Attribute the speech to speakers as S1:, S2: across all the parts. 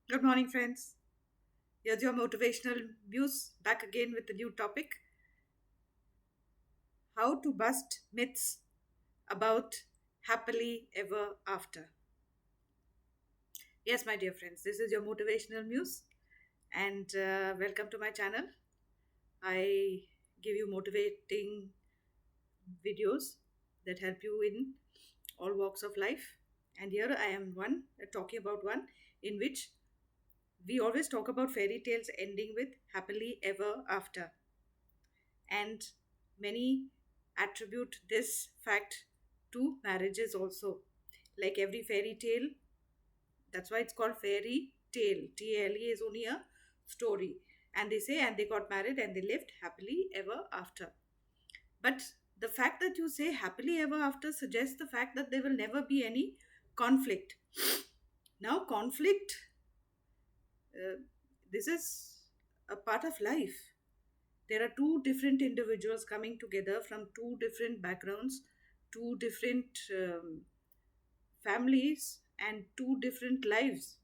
S1: Good morning, friends. Here's your motivational news back again with a new topic: how to bust myths about happily ever after. Yes, my dear friends, this is your motivational news, and welcome to my channel. I give you motivating videos that help you in all walks of life. And here I am talking about one in which we always talk about fairy tales ending with happily ever after. And many attribute this fact to marriages also, like every fairy tale. That's why it's called fairy tale. TLE is only a story. And they say, and they got married and they lived happily ever after. But the fact that you say happily ever after suggests the fact that there will never be any conflict. Now conflict, uh, this is a part of life. There are two different individuals coming together from two different backgrounds, two different families, and two different lives.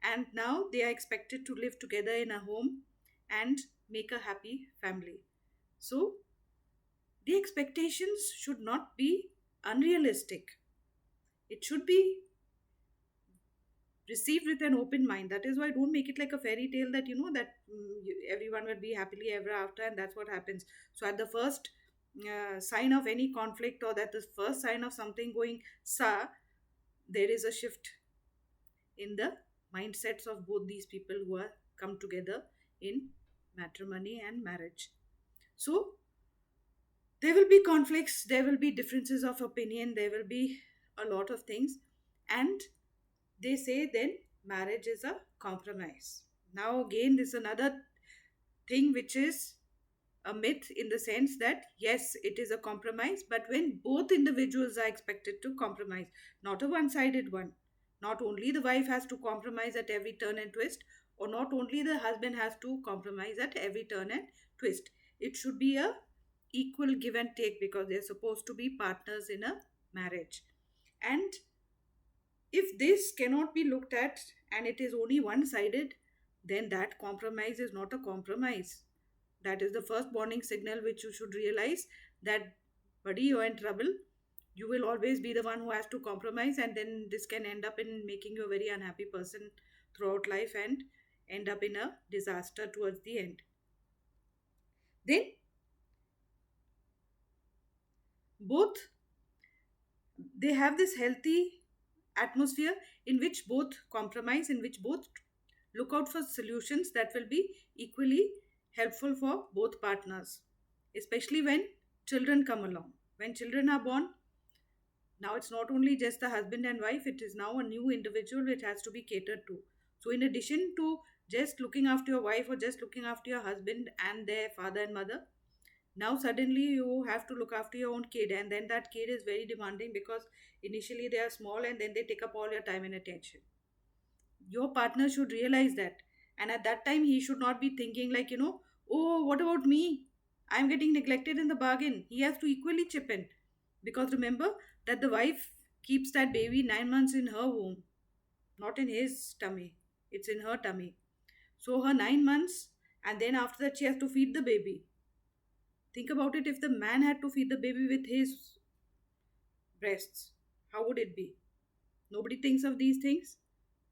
S1: And now they are expected to live together in a home and make a happy family. So the expectations should not be unrealistic. It should be received with an open mind. That is why don't make it like a fairy tale that everyone will be happily ever after, and that's what happens. So at the first sign of any conflict, or that the first sign of something going sa, there is a shift in the mindsets of both these people who are come together in matrimony and marriage. So there will be conflicts, there will be differences of opinion, there will be a lot of things, and they say then marriage is a compromise. Now again, this is another thing which is a myth, in the sense that yes, it is a compromise, but when both individuals are expected to compromise, not a one sided one. Not only the wife has to compromise at every turn and twist, or not only the husband has to compromise at every turn and twist. It should be a equal give and take, because they're supposed to be partners in a marriage. And if this cannot be looked at and it is only one sided, then that compromise is not a compromise. That is the first warning signal which you should realize, that, buddy, you're in trouble. You will always be the one who has to compromise, and then this can end up in making you a very unhappy person throughout life and end up in a disaster towards the end. Then, both, they have this healthy atmosphere in which both compromise, in which both look out for solutions that will be equally helpful for both partners, especially when children come along. When children are born, now it's not only just the husband and wife, it is now a new individual which has to be catered to. So, in addition to just looking after your wife or just looking after your husband and their father and mother, now suddenly you have to look after your own kid, and then that kid is very demanding, because initially they are small and then they take up all your time and attention. Your partner should realize that, and at that time he should not be thinking like, oh, what about me, I'm getting neglected in the bargain. He has to equally chip in, because remember that the wife keeps that baby 9 months in her womb, not in his tummy. It's in her tummy. So her 9 months, and then after that she has to feed the baby. Think about it, if the man had to feed the baby with his breasts, how would it be? Nobody thinks of these things.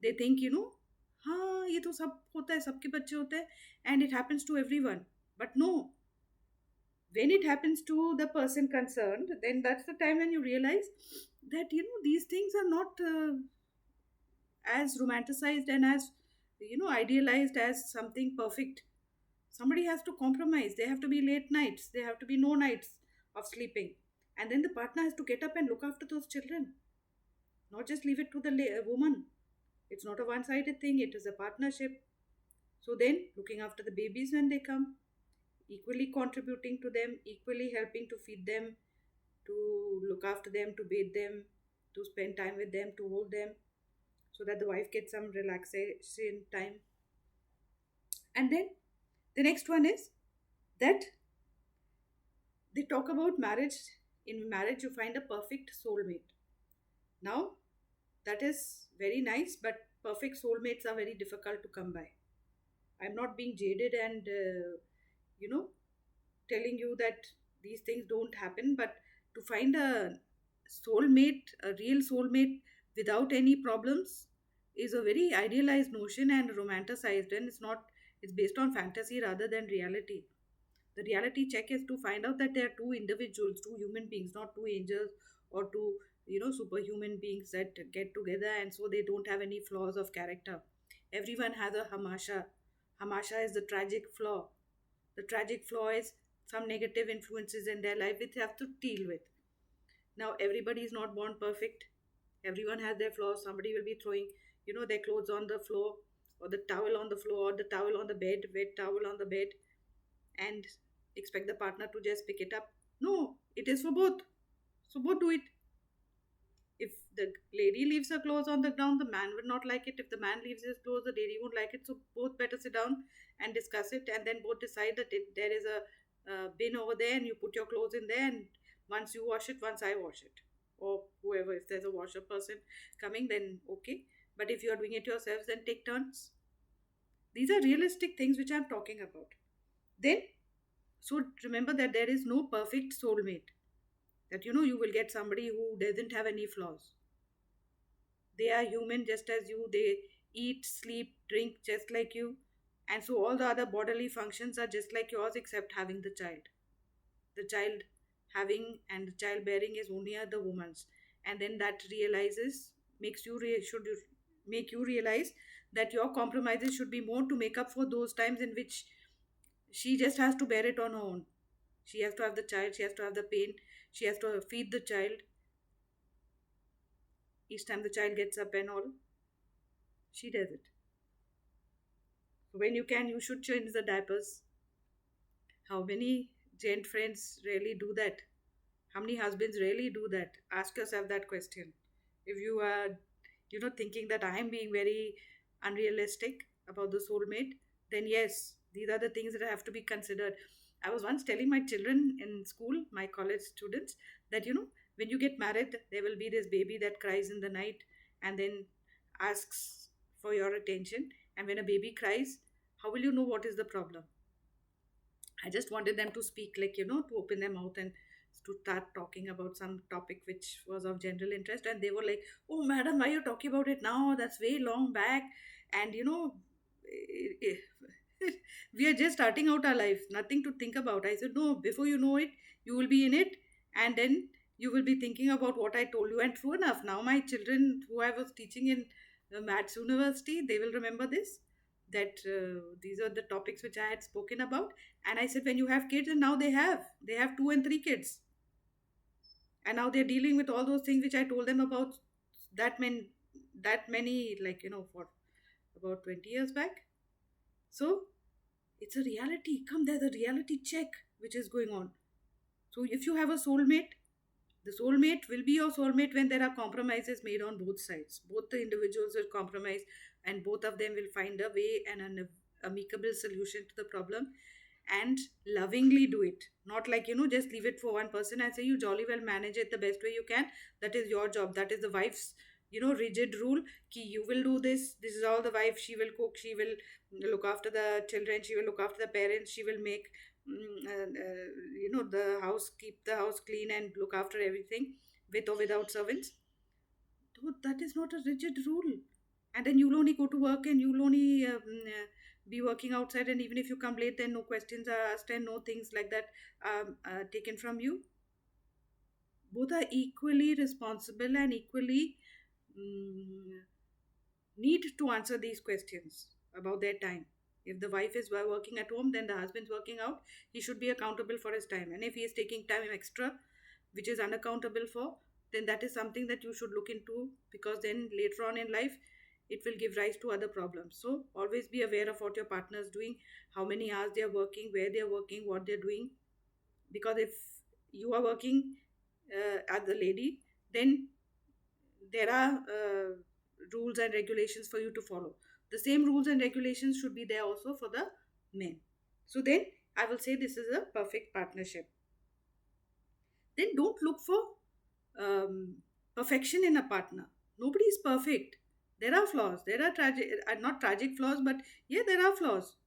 S1: They think, हाँ ये तो सब होता है, सबके बच्चे होते हैं, and it happens to everyone. But no, when it happens to the person concerned, then that's the time when you realize that these things are not as romanticized and as idealized as something perfect. Somebody has to compromise. There have to be late nights, there have to be no nights of sleeping, and then the partner has to get up and look after those children, not just leave it to the woman. It's not a one sided thing, it is a partnership. So then, looking after the babies when they come, equally contributing to them, equally helping to feed them, to look after them, to bathe them, to spend time with them, to hold them, so that the wife gets some relaxation time. And then the next one is that they talk about marriage. In marriage, you find a perfect soulmate. Now, that is very nice, but perfect soulmates are very difficult to come by. I'm not being jaded and, you know, telling you that these things don't happen, but to find a soulmate, a real soulmate without any problems is a very idealized notion and romanticized, and it's not, it's based on fantasy rather than reality. The reality check is to find out that there are two individuals, two human beings, not two angels or two, superhuman beings that get together and so they don't have any flaws of character. Everyone has a hamasha. Hamasha is the tragic flaw. The tragic flaw is some negative influences in their life which they have to deal with. Now, everybody is not born perfect. Everyone has their flaws. Somebody will be throwing, their clothes on the floor, or the towel on the floor, or the towel on the bed, wet towel on the bed, and expect the partner to just pick it up. No, it is for both. So both do it. If the lady leaves her clothes on the ground, the man will not like it. If the man leaves his clothes, the lady won't like it. So both better sit down and discuss it, and then both decide that there is a bin over there, and you put your clothes in there, and once you wash it, once I wash it, or whoever. If there's a washer person coming, then okay. But if you are doing it yourselves, then take turns. These are realistic things which I'm talking about. Then, so remember that there is no perfect soulmate. That you will get somebody who doesn't have any flaws. They are human just as you. They eat, sleep, drink just like you. And so all the other bodily functions are just like yours except having the child. The child having and the childbearing is only the woman's. And then that realizes, makes you, should you make you realize that your compromises should be more to make up for those times in which she just has to bear it on her own. She has to have the child, she has to have the pain, she has to feed the child each time the child gets up and all. She does it. So when you can, you should change the diapers. How many gent friends really do that? How many husbands really do that? Ask yourself that question. If you are, thinking that I am being very unrealistic about the soulmate, then yes, these are the things that have to be considered. I was once telling my children in school, my college students, that when you get married, there will be this baby that cries in the night and then asks for your attention. And when a baby cries, how will you know what is the problem? I just wanted them to speak, like, to open their mouth and to start talking about some topic which was of general interest. And they were like, oh, madam, why are you talking about it now? That's way long back. And, we are just starting out our life, nothing to think about. I said, no, before you know it, you will be in it. And then you will be thinking about what I told you. And true enough, now my children who I was teaching in Maths University, they will remember this, that these are the topics which I had spoken about. And I said, when you have kids, and now they have 2 and 3 kids, and now they're dealing with all those things which I told them about that many, like, for about 20 years back. So it's a reality. Come, there's a reality check which is going on. So if you have a soulmate, the soulmate will be your soulmate when there are compromises made on both sides. Both the individuals will compromise, and both of them will find a way and an amicable solution to the problem, and lovingly do it. Not like, just leave it for one person and say, you jolly well manage it the best way you can. That is your job. That is the wife's, rigid rule. Ki you will do this. This is all the wife. She will cook. She will look after the children. She will look after the parents. She will make the house, keep the house clean and look after everything with or without servants. So that is not a rigid rule. And then you'll only go to work, and you'll only be working outside, and even if you come late, then no questions are asked and no things like that taken from you. Both are equally responsible and equally mm, need to answer these questions about their time. If the wife is working at home, then the husband's working out. He should be accountable for his time. And if he is taking time extra, which is unaccountable for, then that is something that you should look into, because then later on in life, it will give rise to other problems. So always be aware of what your partner is doing, how many hours they are working, where they are working, what they're doing. Because if you are working as the lady, then there are rules and regulations for you to follow. The same rules and regulations should be there also for the men. So then I will say this is a perfect partnership. Then don't look for perfection in a partner. Nobody is perfect. There are flaws. There are tragic, not tragic flaws, but yeah, there are flaws.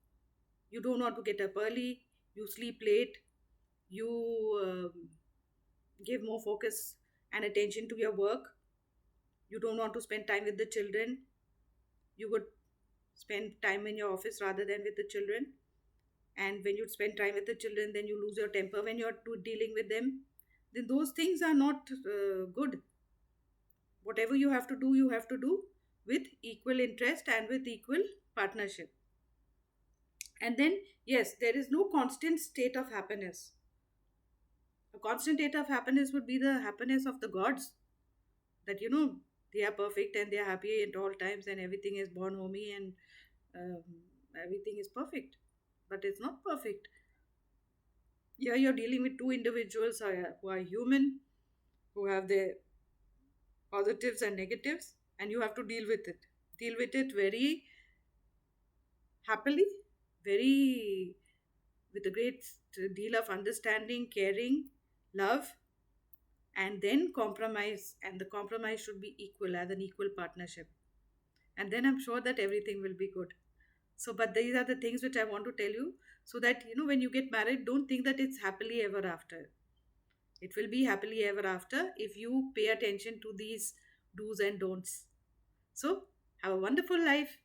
S1: You don't want to get up early. You sleep late. You give more focus and attention to your work. You don't want to spend time with the children. You would spend time in your office rather than with the children. And when you spend time with the children, then you lose your temper when you're dealing with them. Then those things are not good. Whatever you have to do with equal interest and with equal partnership. And then, yes, there is no constant state of happiness. A constant state of happiness would be the happiness of the gods, that they are perfect and they are happy at all times and everything is born homey and um, everything is perfect, but it's not perfect. Yeah, you're dealing with two individuals who are human, who have their positives and negatives, and you have to deal with it very happily, very with a great deal of understanding, caring, love, and then compromise. And the compromise should be equal, as an equal partnership. And then I'm sure that everything will be good. So, but these are the things which I want to tell you, so that when you get married, don't think that it's happily ever after. It will be happily ever after if you pay attention to these do's and don'ts. So, have a wonderful life.